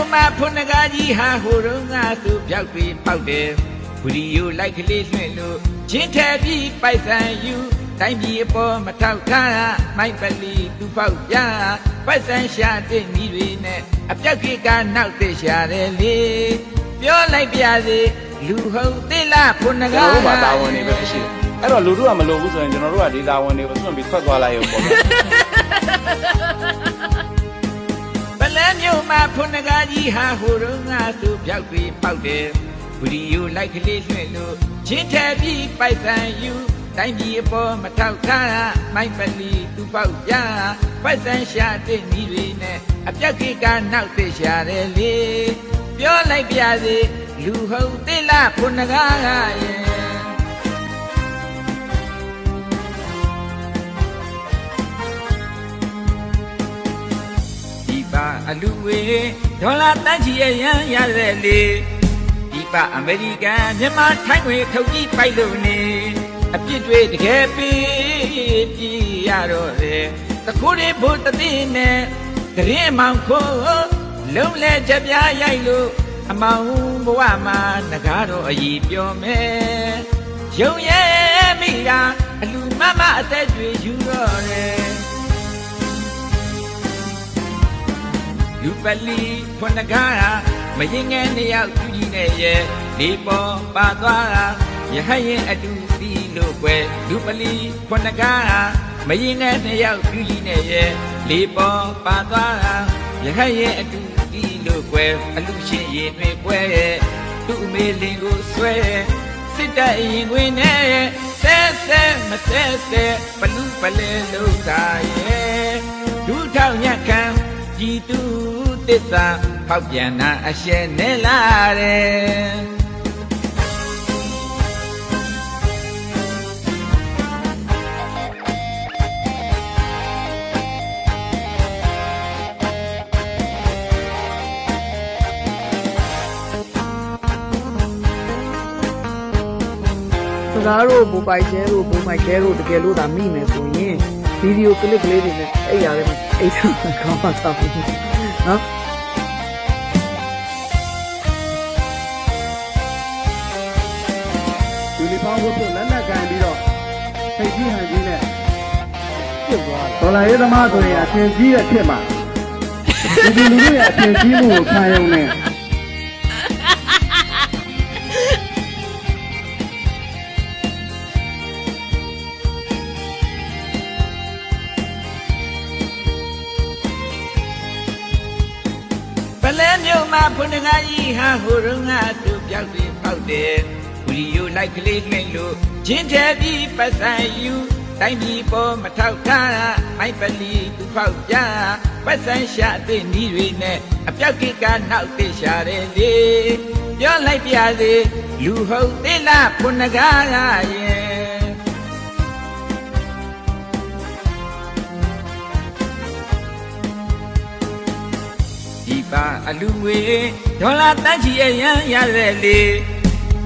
မြို့မှာဖွနကားကြီးဟာဟိုတုန်းကသူပြောက်ပြီးပေါက်တယ်ဝီဒီယိုလိုက်ကလေးလွှင့်လို့ချင်းထက်ပြီးပိုက်ဆံယူတိုင်းပြည်အပေါ်မထောက်ထားမိုက်ပလီသူပေါက်ပြပိုက်ဆံရှာတဲ့မိတွေနဲ့အပြောက်ကကနောက်တဲ့ရှာတယ်လေပြောလိုက်ပြစေလူဟုတ်သေးလားဖွနကားဘာတာဝန်နေပဲရှိတယ်အဲ့တော့လူတို့ကမလို့ဘူးဆိုရင်ကျွန်တော်တို့ကဒီတာဝန်တွေကိုစွန့်ပြီးထွက်သွားလိုက်ရုံပေါ့ပလဲမြို့မှာဖွနကားကြီးဟာဟိုတုန်းကသူပြောက်ပြီးပေါက်တယ်ဝီဒီယိုလိုက်ကလေးလွှင့်လို့ချင်းထက်ပြီးပိုက်ဆံယူတိုင်းပြည်အပေါ်မထောက်ထားမိုက်ပလီသူပေါက်ပြပိုက်ဆံရှာတဲ့မိတွေနဲ့အပြောက်ကကနောက်တဲ့ရှာတယ်လေပြောလိုက်ပြစေလူဟုတ်သေးလားဖွနကားရဲ့အလူဝေဒေါ်လာတန်းချီရန်ရတဲ့လေဒီပအမေရိကန်မြန်မာထိုင်းငွေထုတ်ကြည့်ပိုက်လို့နေအပြစ်တွေတကယ်ပြီးပြရတော့တယ်တခိုးတွေဘုတ်တိနဲ့တရင်မောင်ခိုးလုံးလဲချက်ပြားရိုက်လို့အမောင်ဘဝမှာငကားတော့အည်ပြောမယ်ရုံရဲမိတာအလူမမအသက်တွေယူတော့တယ်လူပလီဖွနကားမရင်ငယ်နှစ်ယောက်သူကြီးနဲ့ရဲ့ဒီပေါ်ပါသွားတာရဟရင်အတူစီလို့ကွယ်လူပလီဖွနကားမရင်ငယ်နှစ်ယောက်သူကြီးနဲ့ရဲ့ဒီပေါ်ပါသွားတာရဟရင်အတူစီလို့ကွယ်အလူရှင်ရင်တွေကွယ်သူ့အမေလင်ကိုဆွဲစစ်တပ်ရင်ခွင်နဲ့ဆဲဆဲမဆဲဆဲဘလူးပလဲလုံးသားရဲ့ဒူးထောက်ညက်ခံကြည်သူသစ္စာဖောက်ပြန်တာအရှက်နဲ့လာတယ်စကားတို့မိုဘိုင်ကျဲတို့မိုဘိုင်ကျဲတို့တကယ်လို့ဒါမိမယ်ဆိုရင်ဗီဒီယိုကလစ်ကလေးတွေနဲ့အဲ့ရတယ်မှာအဲ့ဆောင်ကောင်းပါတော့နော်ဒီလီပေါင်းဝတ်ဖို့လက်လက်ကန်ပြီးတော့စိတ်ကြီးဟန်ကြီးနဲ့ပြုတ်သွားတယ်ဒေါ်လာရေးသမားဆိုရင်အထင်ကြီးတဲ့ဖြစ်မှာဒီလူတွေရဲ့အထင်ကြီးမှုကိုခံရုံနဲ့ပလဲမြို့မှာဖွနကားကြီးဟာဟိုတုန်းကသူပြောက်ပြီးပေါက်တယ်ဝီဒီယိုလိုက်ကလေးလွှင့်လို့ချင်းထက်ပြီးပတ်စံယူတိုင်းပြည်ပေါ်မထောက်ထားမိုက်ပလီသူပေါက်ပြပတ်စံရှာတဲ့နီးတွေနဲ့အပြောက်ကကနောက်တဲ့ရှာတယ်လေပြောလိုက်ပြစေလူဟုတ်သေးလားဖွနကားရဲ့အလူဝေဒေါ်လာတန်းချီရန်ရတဲ့လေ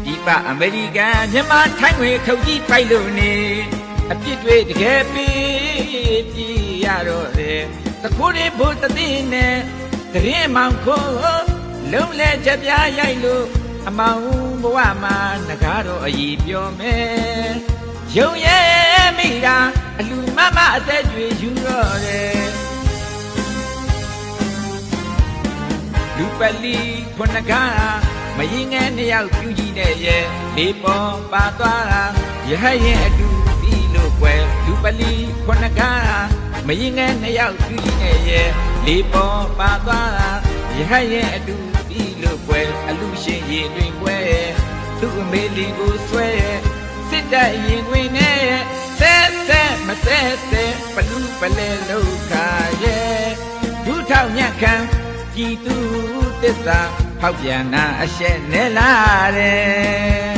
ဒီပအမေရိကန်မြန်မာထိုင်းငွေထုတ်ကြည့်ပိုက်လို့နေအပြစ်တွေတကယ်ပြီးပြရတော့တယ်တခိုးတွေဘုတ်တိနဲ့တရင်မောင်ခိုးလုံးလဲချက်ပြားရိုက်လို့အမောင်ဘဝမှာငကားတော့အည်ပြောမယ်ရုံရဲမိတာအလူမမအသက်တွေယူတော့တယ်လူပလီဖွနကားမရင်ငယ်နှစ်ယောက်သူကြီးနဲ့ရဲ့ဒီပေါ်ပါသွားတာရဟရင်အတူစီလို့ကွယ်လူပလီဖွနကားမရင်ငယ်နှစ်ယောက်သူကြီးနဲ့ရဲ့ဒီပေါ်ပါသွားတာရဟရင်အတူစီလို့ကွယ်အလူရှင်ရင်တွင်ကွယ်သူ့အမေလင်ကိုဆွဲစစ်တပ်ရင်ခွင်နဲ့ဆဲဆဲမဆဲဆဲဘလူးပလဲလုံးခါရဲ့ဒူးထောက်ညက်ခံကြည်သူသစ္စာဖောက်ပြန်တာအရှက်နဲ့လာတယ်